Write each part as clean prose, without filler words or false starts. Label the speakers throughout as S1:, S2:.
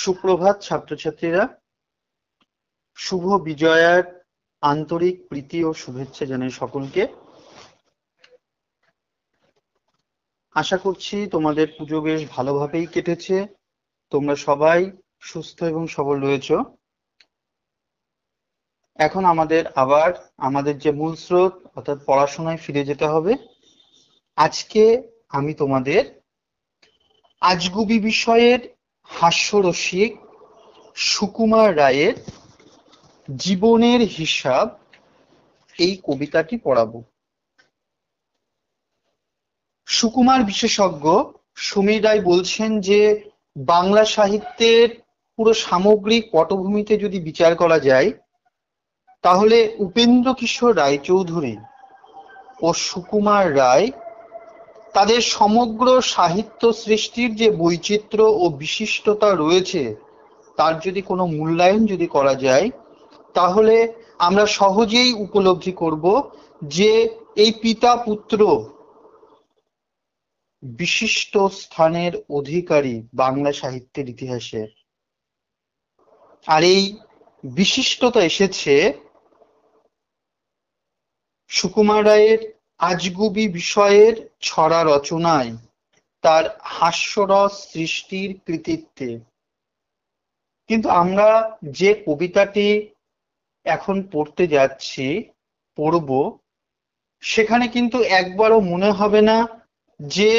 S1: সুপ্রভাত ছাত্রছাত্রীরা, শুভ বিজয়ার আন্তরিক প্রীতি ও শুভেচ্ছা জানাই সকলকে। আশা করছি তোমাদের পুজো বেশ ভালোভাবেই কেটেছে, তোমরা সবাই সুস্থ এবং সবল রয়েছ। এখন আমাদের যে মূল স্রোত অর্থাৎ পড়াশোনায় ফিরে যেতে হবে। আজকে আমি তোমাদের আজগুবি বিষয়ের হাস্যরসিক সুকুমার রায়ের জীবনের হিসাব এই কবিতাটি পড়াবো। সুকুমার বিশেষজ্ঞ সমীর রায় বলছেন যে বাংলা সাহিত্যের পুরো সামগ্রিক পটভূমিতে যদি বিচার করা যায়, তাহলে উপেন্দ্র কিশোর রায়চৌধুরী ও সুকুমার রায় তাদের সমগ্র সাহিত্য সৃষ্টির যে বৈচিত্র্য ও বিশিষ্টতা রয়েছে, তার যদি কোনো মূল্যায়ন যদি করা যায়, তাহলে আমরা সহজেই উপলব্ধি করব যে এই পিতা পুত্র বিশিষ্ট স্থানের অধিকারী বাংলা সাহিত্যের ইতিহাসে। আর এই বিশিষ্টতা এসেছে সুকুমার রায়ের আজগুবি বিষয়ের ছড়া রচনায়, তার হাস্যরস সৃষ্টির কৃতিত্বে। কিন্তু আমরা যে কবিতাটি এখন পড়ব, সেখানে কিন্তু একবারও মনে হবে না যে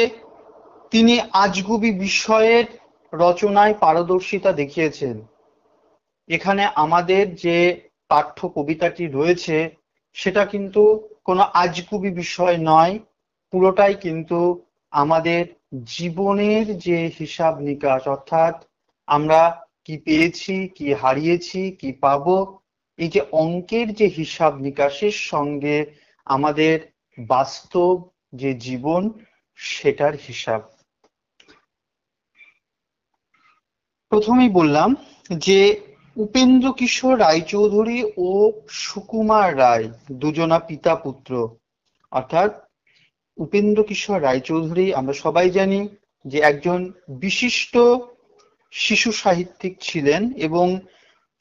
S1: তিনি আজগুবি বিষয়ের রচনায় পারদর্শিতা দেখিয়েছেন। এখানে আমাদের যে পাঠ্য কবিতাটি রয়েছে, সেটা কিন্তু কোনো আজগুবি বিষয় নয়, পুরোটাই কিন্তু আমাদের জীবনের যে হিসাব নিকাশ, অর্থাৎ আমরা কি পেয়েছি, কি হারিয়েছি, কি পাবো, এই যে অঙ্কের যে হিসাব নিকাশের সঙ্গে আমাদের বাস্তব যে জীবন, সেটার হিসাব। প্রথমেই বললাম যে উপেন্দ্র কিশোর রায়চৌধুরী ও সুকুমার রায় দুজনা পিতা পুত্র। অর্থাৎ উপেন্দ্র কিশোর রায়চৌধুরী আমরা সবাই জানি যে একজন বিশিষ্ট শিশু সাহিত্যিক ছিলেন, এবং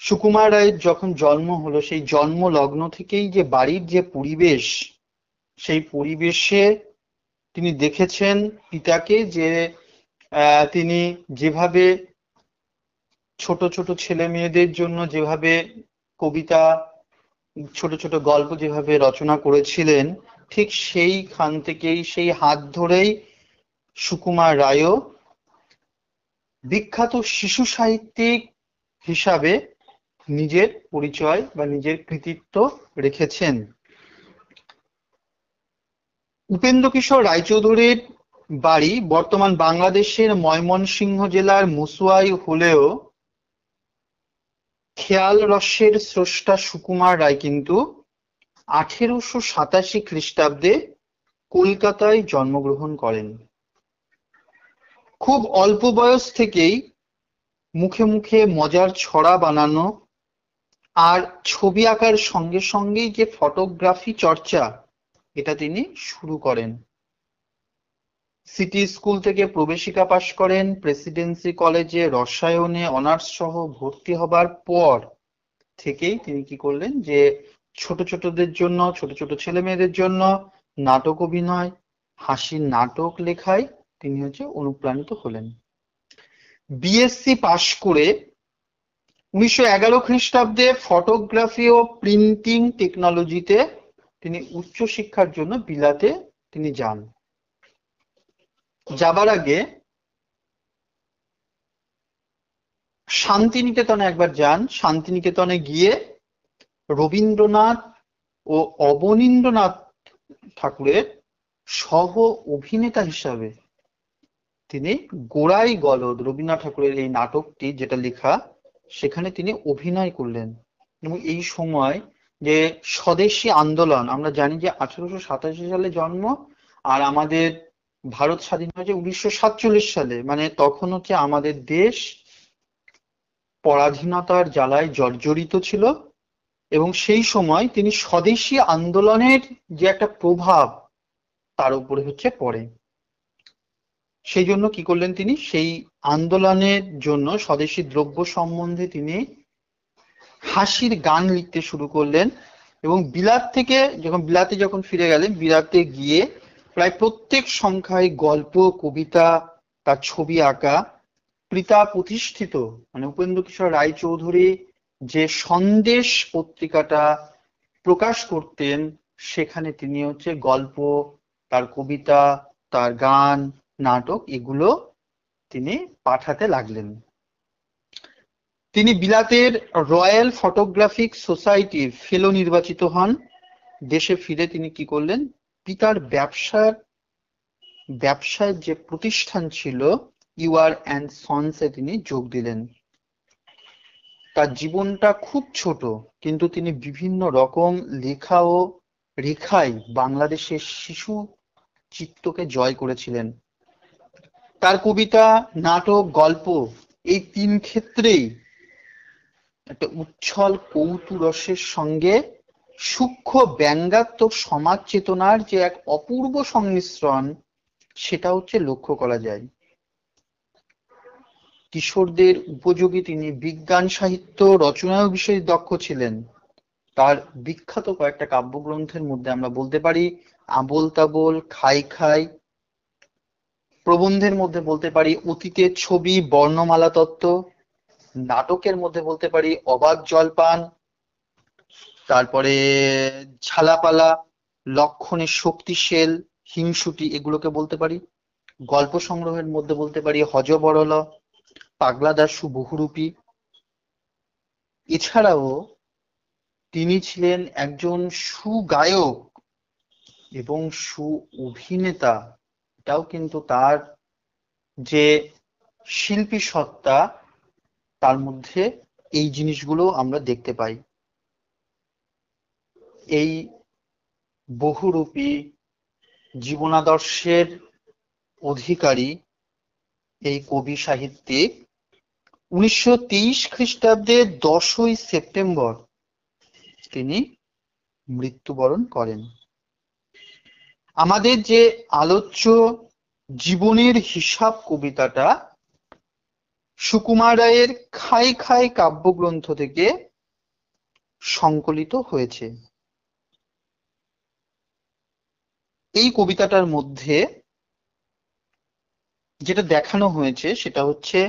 S1: সুকুমার রায়ের যখন জন্ম হলো, সেই জন্ম লগ্ন থেকেই যে বাড়ির যে পরিবেশ, সেই পরিবেশে তিনি দেখেছেন পিতাকে, যে তিনি যেভাবে ছোট ছোট ছেলে মেয়েদের জন্য যেভাবে কবিতা, ছোট ছোট গল্প যেভাবে রচনা করেছিলেন, ঠিক সেইখান থেকেই, সেই হাত ধরেই সুকুমার রায়ও বিখ্যাত শিশু সাহিত্যিক হিসাবে নিজের পরিচয় বা নিজের কৃতিত্ব রেখেছেন। উপেন্দ্র কিশোর রায়চৌধুরীর বাড়ি বর্তমান বাংলাদেশের ময়মনসিংহ জেলার মুসুয়াই হলেও খেয়াল রসের স্রষ্টা সুকুমার রায় কিন্তু 1887 খ্রিস্টাব্দে কলকাতায় জন্মগ্রহণ করেন। খুব অল্প বয়স থেকেই মুখে মুখে মজার ছড়া বানানো আর ছবি আঁকার সঙ্গে সঙ্গেই যে ফটোগ্রাফি চর্চা, এটা তিনি শুরু করেন। সিটি স্কুল থেকে প্রবেশিকা পাশ করেন। প্রেসিডেন্সি কলেজে রসায়নে অনার্স সহ ভর্তি হবার পর থেকেই তিনি কি করলেন, যে ছোট ছোট ছেলে মেয়েদের জন্য নাটক অভিনয়, হাসির নাটক লেখায় তিনি অনুপ্রাণিত হলেন। বিএসসি পাশ করে 1911 খ্রিস্টাব্দে ফটোগ্রাফি ও প্রিন্টিং টেকনোলজিতে তিনি উচ্চশিক্ষার জন্য বিলাতে তিনি যান। যাবার আগে শান্তিনিকেতনে একবার যান। শান্তিনিকেতনে গিয়ে রবীন্দ্রনাথ ও অবনীন্দ্রনাথ ঠাকুরের সহ অভিনেতা হিসাবে তিনি গোড়াই গলদ, রবীন্দ্রনাথ ঠাকুরের এই নাটকটি যেটা লেখা, সেখানে তিনি অভিনয় করলেন। এবং এই সময় যে স্বদেশী আন্দোলন, আমরা জানি যে 1887 সালে জন্ম, আর আমাদের ভারত স্বাধীন হয়েছে 1947 সালে, মানে তখন আমাদের দেশ পরাধীনতার জ্বালায় জর্জরিত ছিল। এবং সেই সময় তিনি স্বদেশী আন্দোলনের যে একটা প্রভাব তার উপরে পড়ে। সেই জন্য কি করলেন তিনি, সেই আন্দোলনের জন্য স্বদেশী দ্রব্য সম্বন্ধে তিনি হাসির গান লিখতে শুরু করলেন। এবং বিলাতে যখন ফিরে গেলেন, বিলাতে গিয়ে প্রায় প্রত্যেক সংখ্যায় গল্প, কবিতা, তার ছবি আঁকা, পিতা প্রতিষ্ঠিত মানে উপেন্দ্রকিশোর রায়চৌধুরী যে সন্দেশ পত্রিকাটা প্রকাশ করতেন, সেখানে তিনি গল্প, তার কবিতা, তার গান, নাটক এগুলো তিনি পাঠাতে লাগলেন। তিনি বিলাতের রয়্যাল ফটোগ্রাফিক সোসাইটির ফেলো নির্বাচিত হন। দেশে ফিরে তিনি কি করলেন, পিতার ব্যবসায় যে প্রতিষ্ঠান ছিল ইউআর অ্যান্ড সন্সে তিনি যোগ দিলেন। তার জীবনটা খুব ছোট, কিন্তু তিনি বিভিন্ন রকম লেখা ও রেখায় বাংলাদেশের শিশু চিত্তকে জয় করেছিলেন। তার কবিতা, নাটক, গল্প এই তিন ক্ষেত্রেই একটা উচ্ছল কৌতুরসের সঙ্গে সূক্ষ্ম ব্যঙ্গাত্মক সমাজ চেতনার যে এক অপূর্ব সংমিশ্রণ, সেটা লক্ষ্য করা যায়। কিশোরদের উপযোগী তিনি বিজ্ঞান সাহিত্য রচনায় বিষয়ে দক্ষ ছিলেন। তার বিখ্যাত কয়েকটা কাব্যগ্রন্থের মধ্যে আমরা বলতে পারি আবোল তাবোল, খাই খাই। প্রবন্ধের মধ্যে বলতে পারি অতীতের ছবি, বর্ণমালা তত্ত্ব। নাটকের মধ্যে বলতে পারি অবাক জলপান, তারপরে ঝালাপালা, লক্ষণের শক্তিশেল, হিংসুটি, এগুলোকে বলতে পারি। গল্প সংগ্রহের মধ্যে বলতে পারি হযবরল, পাগলা দাশু, বহুরূপী। এছাড়াও তিনি ছিলেন একজন সুগায়ক এবং সু অভিনেতা। এটাও কিন্তু তার যে শিল্পী সত্তা, তার মধ্যে এই জিনিসগুলো আমরা দেখতে পাই। এই বহুরূপী জীবনাদর্শের অধিকারী এই কবি সাহিত্যিক 1923 খ্রিস্টাব্দের 10ই সেপ্টেম্বর তিনি মৃত্যুবরণ করেন। আমাদের যে আলোচ্য জীবনের হিসাব কবিতাটা সুকুমার রায়ের খাই খাই কাব্যগ্রন্থ থেকে সংকলিত হয়েছে। এই কবিতাটার মধ্যে যেটা দেখানো হয়েছে সেটা হচ্ছে,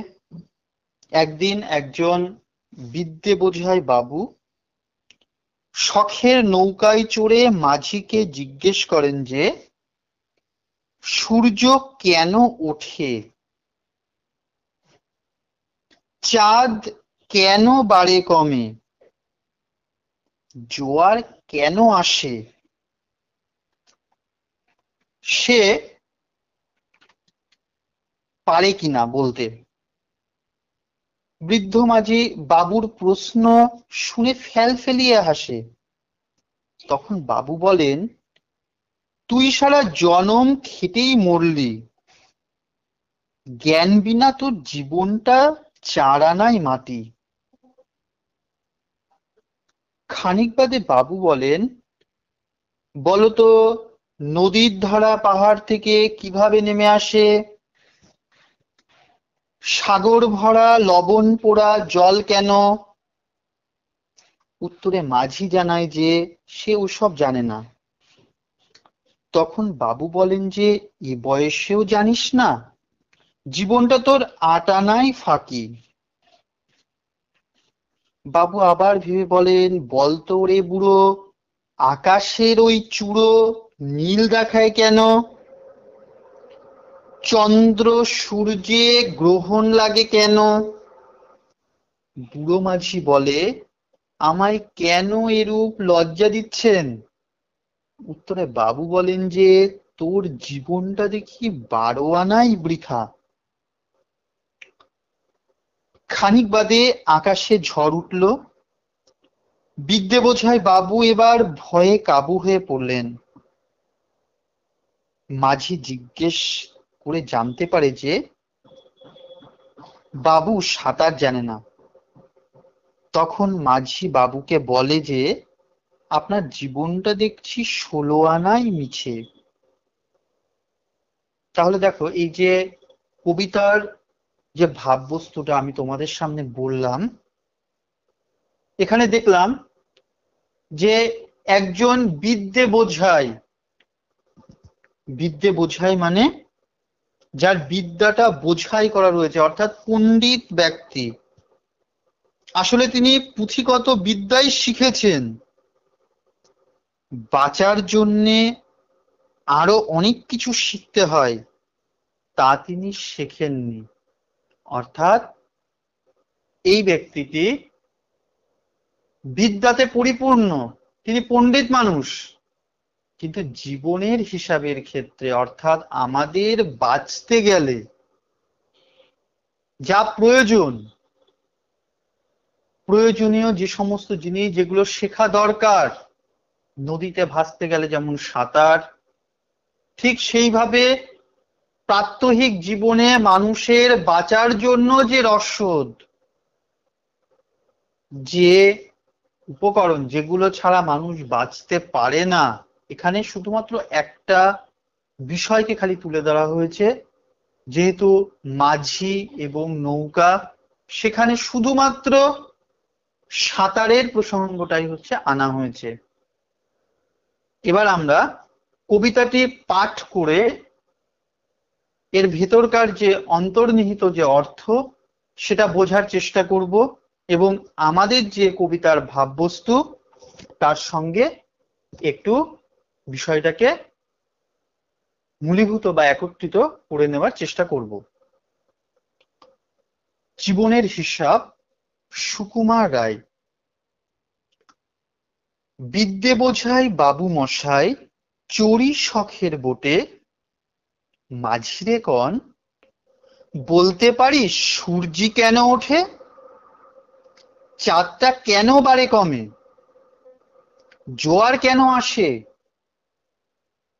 S1: একদিন একজন বিদ্যে বোঝাই বাবু শখের নৌকায় চড়ে মাঝিকে জিজ্ঞেস করেন যে সূর্য কেন ওঠে, চাঁদ কেন বাড়ে কমে, জোয়ার কেন আসে। সে পারে কিনা বলতে। বৃদ্ধ মাঝি বাবুর প্রশ্ন শুনে ফেলিয়ে হাসে। তখন বাবু বলেন, তুই সারা জনম খেটেই মরলি, জ্ঞান বিনা তোর জীবনটা চার আনাই মাটি। খানিক বাদে বাবু বলেন, বলতো নদীর ধারা পাহাড় থেকে কিভাবে নেমে আসে, সাগর ভরা লবণ পোড়া জল কেন। উত্তরে মাঝি জানায় যে সে ওসব জানে না। তখন বাবু বলেন যে এ বয়সেও জানিস না, জীবনটা তোর আট আনাই ফাঁকি। বাবু আবার ভেবে বলেন, বলতো রে বুড়ো, আকাশের ওই চূড়ো নীল দেখায় কেন, চন্দ্র সূর্যে গ্রহণ লাগে কেন। বুড়ো মাঝি বলে, আমায় কেন এরূপ লজ্জা দিচ্ছেন। উত্তরে বাবু বলেন যে তোর জীবনটা দেখি 12 আনাই বৃথা। খানিক বাদে আকাশে ঝড় উঠল। বিদ্যে বোঝাই বাবু এবার ভয়ে কাবু হয়ে পড়লেন। মাঝি জিজ্ঞেস করে জানতে পারে যে বাবু সাঁতার জানে না। তখন মাঝি বাবুকে বলে যে আপনার জীবনটা দেখছি 16 আনাই মিছে। তাহলে দেখো, এই যে কবিতার যে ভাববস্তুটা আমি তোমাদের সামনে বললাম, এখানে দেখলাম যে একজন বিদ্যে বোঝাই মানে যার বিদ্যাটা বোঝাই করা রয়েছে, অর্থাৎ পণ্ডিত ব্যক্তি। আসলে তিনি পুঁথিগত বিদ্যাই শিখেছেন, বাঁচার জন্যে আরো অনেক কিছু শিখতে হয় তা তিনি শেখেননি। অর্থাৎ এই ব্যক্তিটি বিদ্যাতে পরিপূর্ণ, তিনি পণ্ডিত মানুষ, কিন্তু জীবনের হিসাবের ক্ষেত্রে, অর্থাৎ আমাদের বাঁচতে গেলে যা প্রয়োজনীয় যে সমস্ত জিনিস যেগুলো শেখা দরকার, নদীতে ভাসতে গেলে যেমন সাঁতার, ঠিক সেইভাবে প্রাত্যহিক জীবনে মানুষের বাঁচার জন্য যে রসদ, যে উপকরণ যেগুলো ছাড়া মানুষ বাঁচতে পারে না, এখানে শুধুমাত্র একটা বিষয়কে খালি তুলে ধরা হয়েছে, যেহেতু মাঝি এবং নৌকা, সেখানে শুধুমাত্র সাঁতারের প্রসঙ্গটাই হচ্ছে আনা হয়েছে। এবার আমরা কবিতাটি পাঠ করে এর ভেতরকার যে অন্তর্নিহিত যে অর্থ সেটা বোঝার চেষ্টা করব, এবং আমাদের যে কবিতার ভাববস্তু তার সঙ্গে একটু বিষয়টাকে মূলীভূত বা একত্রিত করে নেওয়ার চেষ্টা করব। জীবনের হিসাব, সুকুমার রায়। বিদ্যে বোঝাই বাবু মশাই, চড়ি শখের বোটে, মাঝিরে কন বলতে পারিস সূর্যি কেন ওঠে, চাঁদটা কেন বাড়ে কমে, জোয়ার কেন আসে।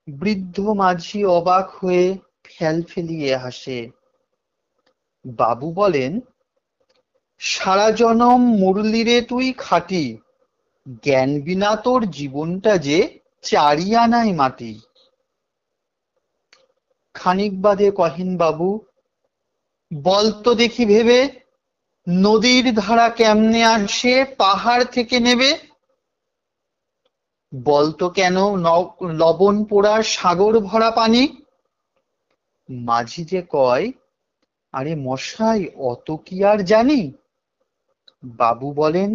S1: বৃদ্ধ মাঝি অবাক হয়ে ফেলফেলিয়ে হাসে। বাবু বলেন, সারা জনম মুরলিরে তুই খাটি, জ্ঞান বিনা তোর জীবনটা যে চারি আনাই মাটি। খানিক বাদে কহেন বাবু, বলতো দেখি ভেবে, নদীর ধারা কেমনে আসে পাহাড় থেকে নেবে, বলতো কেন লবণ পোড়া সাগর ভরা পানি। মাঝি যে কয়, আরে মশাই অত কি আর জানি। বাবু বলেন,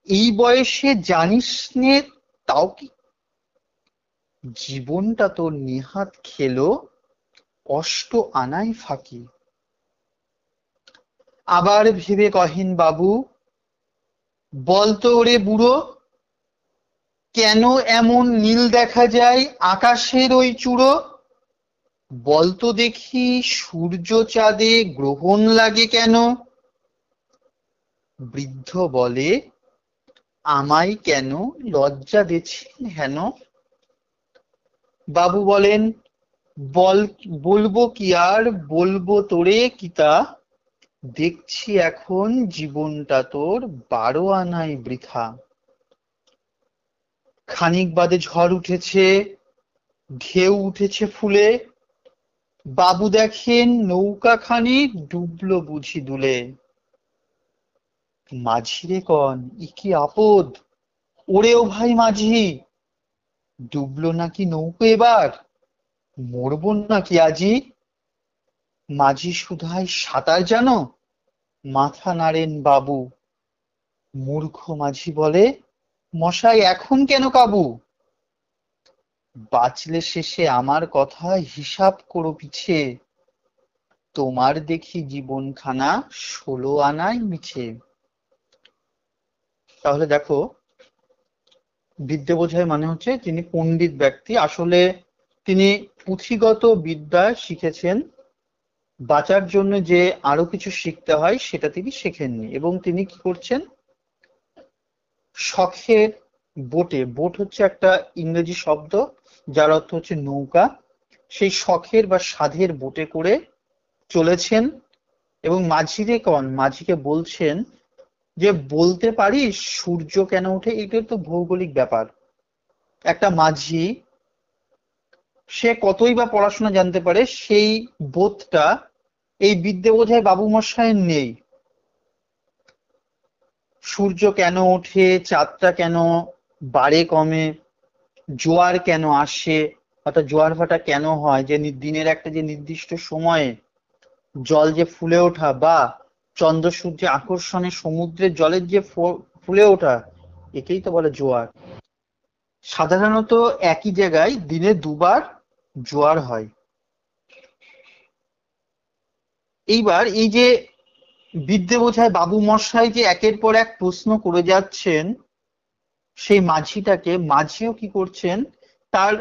S1: এই বয়সে জানিস নে তাও কি, জীবনটা তোর নেহাত খেলো অষ্ট আনাই ফাঁকি। আবার ভেবে কহেন বাবু, বলতো ওরে বুড়ো, কেন এমন নীল দেখা যায় আকাশের ওই চূড়ো, বলতো দেখি সূর্য চাঁদে গ্রহণ লাগে কেন। বৃদ্ধ বলে, আমায় কেন লজ্জা দিচ্ছেন হেন। বাবু বলেন, বলবো কি আর বলবো তোরে কিতা, দেখছি এখন জীবনটা তোর 12 আনাই বৃথা। খানিক বাদে ঝড় উঠেছে, ঢেউ উঠেছে ফুলে, বাবু দেখেন নৌকাখানি ডুবলো বুঝি দুলে। মাঝিরে কন, ই কি আপদ, ওরে ও ভাই মাঝি, ডুবলো নাকি নৌকো এবার, মরবো নাকি আজি। মাঝি শুধায়, সাঁতার জানো, মাথা নাড়েন বাবু। মূর্খ মাঝি বলে, মশাই এখন কেন কাবু, বাঁচলে শেষে আমার কথা হিসাব করো পিছে, তোমার দেখি জীবনখানা 16 আনাই মিছে। তাহলে দেখো, বিদ্যে বোঝাই মানে হচ্ছে তিনি পণ্ডিত ব্যক্তি, আসলে তিনি পুঁথিগত বিদ্যা শিখেছেন, বাঁচার জন্য যে আরো কিছু শিখতে হয় সেটা তিনি শেখেননি, এবং তিনি কি করছেন, শখের বোটে, বোট হচ্ছে একটা ইংরেজি শব্দ যার অর্থ হচ্ছে নৌকা, সেই শখের বা সাধের বোটে করে চলেছেন, এবং মাঝিকে বলছেন যে বলতে পারিস সূর্য কেন ওঠে। এটা তো ভৌগোলিক ব্যাপার, একটা মাঝি সে কতই বা পড়াশোনা জানতে পারে, সেই বোধটা এই বিদ্যে বোঝায় বাবু মশাইয়ের নেই। সূর্য কেন ওঠে, চাঁদটা কেন বাড়ে কমে, জোয়ার কেন আসে, অর্থাৎ জোয়ার ভাটা কেন হয়, যে দিনের একটা যে নির্দিষ্ট সময়ে জল যে ফুলে ওঠা, বা চন্দ্র সূর্যের আকর্ষণে সমুদ্রের জলের যে ফুলে ওঠা, একেই তো বলে জোয়ার। সাধারণত একই জায়গায় দিনে দুবার জোয়ার হয়। এইবার এই যে বিদ্যে বোঝায় বাবু মশাই যে একের পর এক প্রশ্ন করে যাচ্ছেন, সেই মাঝিও কি করছেন, তার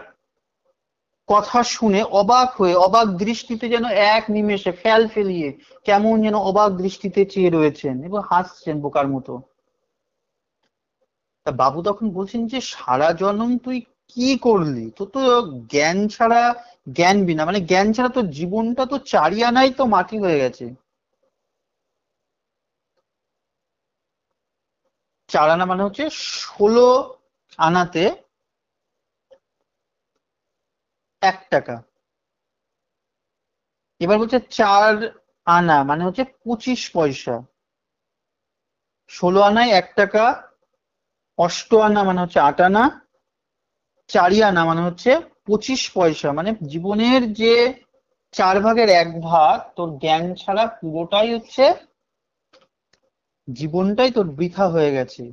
S1: কথা শুনে অবাক হয়ে, অবাক দৃষ্টিতে, যেন এক নিমেষে ফেল ফেলিয়ে কেমন যেন অবাক দৃষ্টিতে চেয়ে রয়েছেন এবং হাসছেন বোকার মতো। তা বাবু তখন বলছেন যে সারা জনম তুই কি করলি, তোর তো জ্ঞান ছাড়া, জ্ঞান বিনা মানে জ্ঞান ছাড়া তোর জীবনটা তো চারিয়ানাই তো মাটি হয়ে গেছে। চার আনা মানে হচ্ছে 16 আনাতে 1 টাকা। এবার বলছে 4 আনা মানে হচ্ছে 25 পয়সা। 16 আনায় 1 টাকা, 8 আনা মানে হচ্ছে 8 আনা, চারিয়ানা মানে হচ্ছে 25 পয়সা। মানে জীবনের যে 4 ভাগের 1 ভাগ তোর জ্ঞান ছাড়া পুরোটাই হচ্ছে, জীবনটাই তোর বৃথা হয়ে গেছে।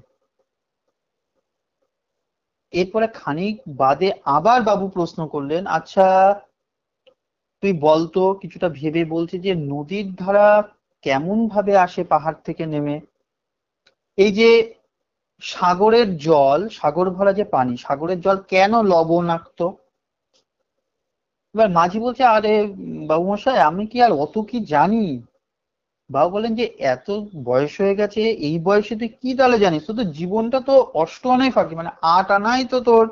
S1: এরপরে খানিক বাদে আবার বাবু প্রশ্ন করলেন, আচ্ছা তুই বলতো, কিছুটা ভেবে বলছে যে নদীর ধারা কেমন ভাবে আসে পাহাড় থেকে নেমে, এই যে সাগরের জল, সাগর ভরা যে পানি, সাগরের জল কেন লবণাক্ত? এবার মাঝি বলছে, আরে বাবু মশাই, আমি কি আর অত কি জানি? বাবু বলেন যে এত বয়স হয়ে গেছে, এই বয়সে তুই কি তাহলে জানিস? তোর তো জীবনটা তো 8 আনায় ফাঁকি, মানে 8 আনায় তো তোর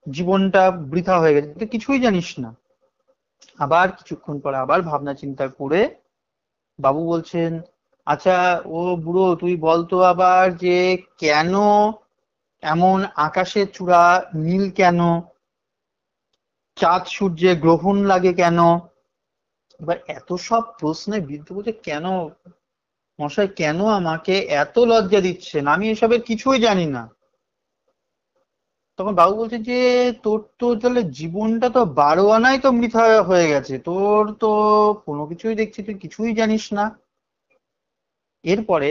S1: জীবনটা বৃথা হয়ে গেছে, তুই কিছুই জানিস না। আবার কিছুক্ষণ পরে আবার ভাবনা চিন্তা করে বাবু বলছেন, আচ্ছা ও বুড়ো, তুই বলতো আবার যে কেন এমন আকাশের চূড়া নীল কেন, চাঁদ সূর্যে গ্রহণ লাগে কেন? এবার এত সব প্রশ্নে বৃদ্ধ বলছে, কেন মশাই, কেন আমাকে এত লজ্জা দিচ্ছেন, আমি এসবের কিছুই জানি না। তখন বাবু বলছে যে তোর তো তাহলে জীবনটা তো 12 আনায় তো মৃত হয়ে গেছে, তোর তো কোনো কিছুই দেখছি তুই কিছুই জানিস না। এরপরে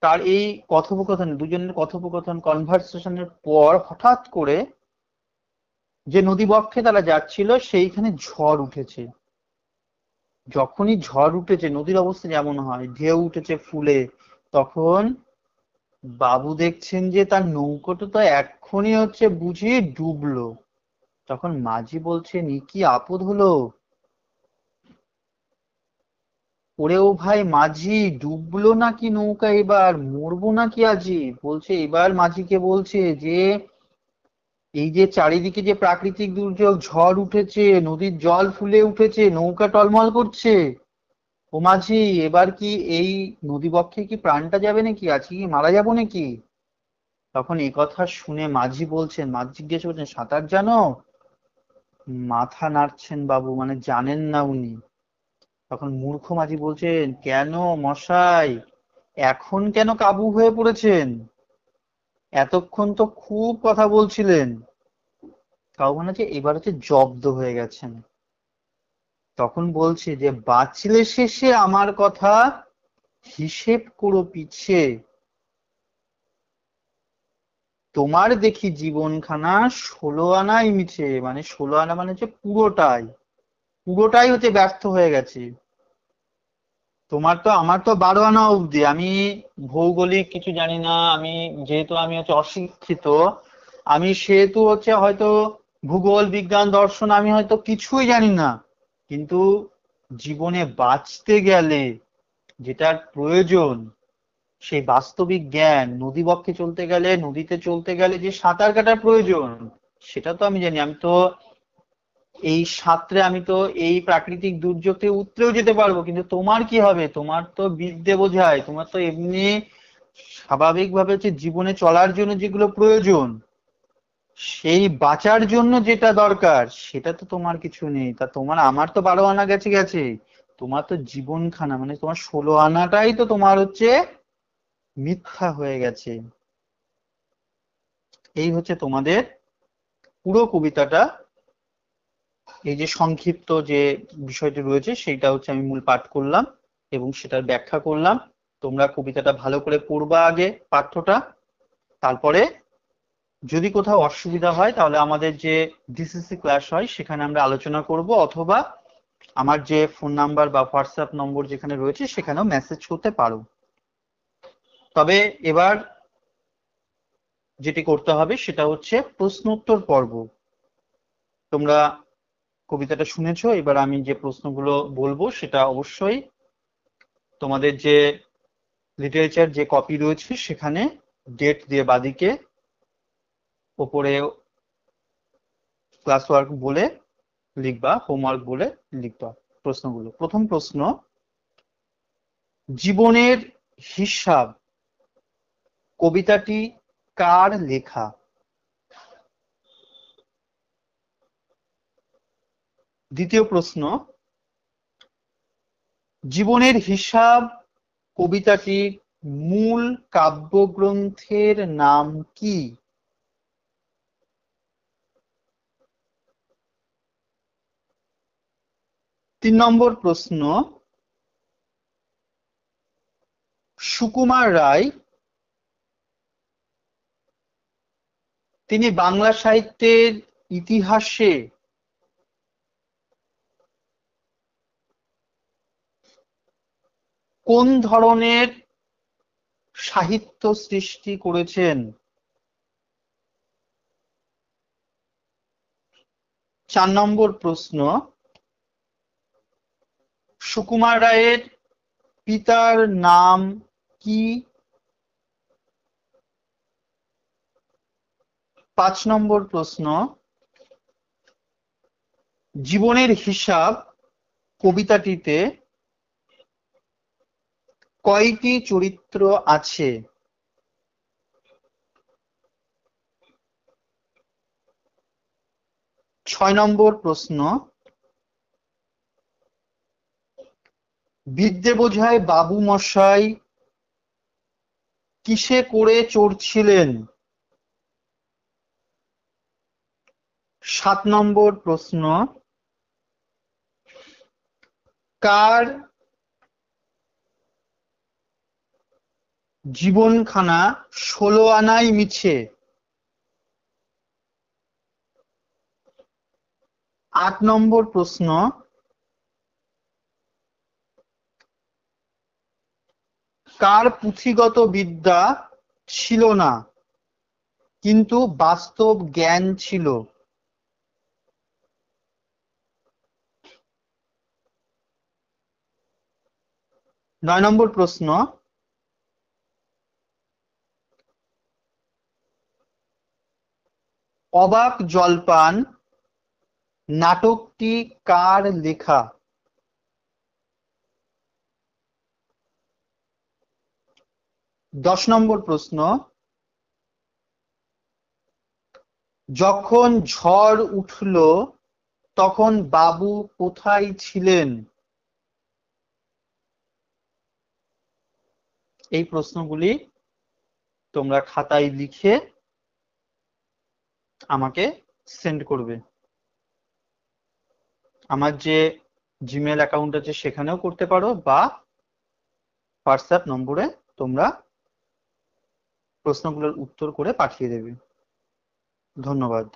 S1: তার এই কথোপকথন, দুজনের কথোপকথন, কনভারসেশনের পর হঠাৎ করে যে নদীবক্ষে তারা যাচ্ছিল সেইখানে ঝড় উঠেছে। যখনই ঝড় উঠেছে, নদীর অবস্থা যেমন হয়, ঢেউ উঠেছে ফুলে, তখন বাবু দেখছেন যে তার নৌকোটা তো এক্ষুনি হচ্ছে বুঝি ডুবলো। তখন মাঝি বলছেন, এ কি আপদ হলো? ওরে ও ভাই মাঝি, ডুবলো নাকি নৌকা, এবার মরবো নাকি আজি? বলছে, এবার মাঝিকে বলছে যে এই যে চারিদিকে যে প্রাকৃতিক দুর্যোগ, ঝড় উঠেছে, নদীর জল ফুলে উঠেছে, নৌকা টলমল করছে, ও মাঝি, এবার কি এই নদীবক্ষে কি প্রাণটা যাবে নাকি, আজকে কি মারা যাবো নাকি? তখন এই কথা শুনে মাঝি বলছেন, মাঝি জিজ্ঞেস করছেন, সাঁতার জানো? মাথা নাড়ছেন বাবু, মানে জানেন না উনি। তখন মূর্খ মাঝি বলছেন, কেন মশাই, এখন কেন কাবু হয়ে পড়েছেন? এতক্ষণ তো খুব কথা বলছিলেন। কাবু মানে যে এবার হচ্ছে জব্দ হয়ে গেছেন। তখন বলছে যে বাঁচলে শেষে আমার কথা হিসেব করো পিছে, তোমার দেখি জীবনখানা 16 আনাই মিছে। মানে 16 আনা মানে হচ্ছে পুরোটাই, পুরোটাই হচ্ছে ব্যর্থ হয়ে গেছে। তোমার তো, আমার তো 12 আনা অবধি, আমি ভৌগোলিক কিছু জানি না, আমি যেহেতু আমি হচ্ছে অশিক্ষিত, আমি সেহেতু হচ্ছে হয়তো ভূগোল বিজ্ঞান দর্শন আমি হয়তো কিছুই জানি না, কিন্তু জীবনে বাঁচতে গেলে যেটার প্রয়োজন, সেই বাস্তবিক জ্ঞান, নদীবক্ষে চলতে গেলে, নদীতে চলতে গেলে যে সাঁতার কাটার প্রয়োজন, সেটা তো আমি জানি। আমি তো এই সাঁতরে, আমি তো এই প্রাকৃতিক দুর্যোগ থেকে উতরেও যেতে পারবো, কিন্তু তোমার কি হবে? তোমার তো বিদ্যে বোঝায়, তোমার তো এমনি স্বাভাবিকভাবে হচ্ছে জীবনে চলার জন্য যেগুলো প্রয়োজন, সেই বাঁচার জন্য যেটা দরকার, সেটা তো তোমার কিছু নেই। তা তোমার, আমার তো 12 আনা গেছে গেছে, তোমার তো জীবনখানা মানে তোমার 16 আনাটাই তো তোমার হচ্ছে মিথ্যা হয়ে গেছে। এই হচ্ছে তোমাদের পুরো কবিতাটা। এই যে সংক্ষিপ্ত যে বিষয়টি রয়েছে সেইটা হচ্ছে আমি মূল পাঠ করলাম এবং সেটার ব্যাখ্যা করলাম। তোমরা কবিতাটা ভালো করে পড়বা আগে পাঠ্যটা, তারপরে যদি কোথাও অসুবিধা হয় তাহলে আমাদের যে ডিসিসি ক্লাস হয় সেখানে আমরা আলোচনা করব, অথবা আমার যে ফোন নাম্বার বা হোয়াটসঅ্যাপ নম্বর যেখানে রয়েছে সেখানেও মেসেজ করতে পারো। তবে এবার যেটি করতে হবে সেটা হচ্ছে প্রশ্ন উত্তর পর্ব। তোমরা কবিতাটা শুনেছো, এবার আমি যে প্রশ্নগুলো বলবো সেটা অবশ্যই তোমাদের যে লিটারেচার যে কপি রয়েছে সেখানে ডেট দিয়ে বাদিকে ওপরে ক্লাস ওয়ার্ক বলে লিখবা, হোমওয়ার্ক বলে লিখবা প্রশ্নগুলো। প্রথম প্রশ্ন, জীবনের হিসাব কবিতাটি কার লেখা? দ্বিতীয় প্রশ্ন, জীবনের হিসাব কবিতাটির মূল কাব্যগ্রন্থের নাম কি? তিন নম্বর প্রশ্ন, সুকুমার রায় তিনি বাংলা সাহিত্যের ইতিহাসে কোন ধরনের সাহিত্য সৃষ্টি করেছেন? চার নম্বর প্রশ্ন, সুকুমার রায়ের পিতার নাম কি? পাঁচ নম্বর প্রশ্ন, জীবনের হিসাব কবিতাটিতে কয়টি চরিত্র আছে? ছয় নম্বর প্রশ্ন, বিদ্যে বোঝায় বাবু মশাই কিসে করে চড়ছিলেন? সাত নম্বর প্রশ্ন, কার জীবনখানা 16 আনাই মিছে? আট নম্বর প্রশ্ন, কার পুঁথিগত বিদ্যা ছিল না কিন্তু বাস্তব জ্ঞান ছিল? নয় নম্বর প্রশ্ন, অবাক জলপান নাটকটি কার লেখা? 10 নম্বর প্রশ্ন, যখন ঝড় উঠল তখন বাবু কোথায় ছিলেন? এই প্রশ্নগুলি তোমরা খাতায় লিখে আমাকে সেন্ড করবে। আমার যে জিমেল অ্যাকাউন্ট আছে সেখানেও করতে পারো, বা হোয়াটসঅ্যাপ নম্বরে তোমরা প্রশ্নগুলোর উত্তর করে পাঠিয়ে দেবে। ধন্যবাদ।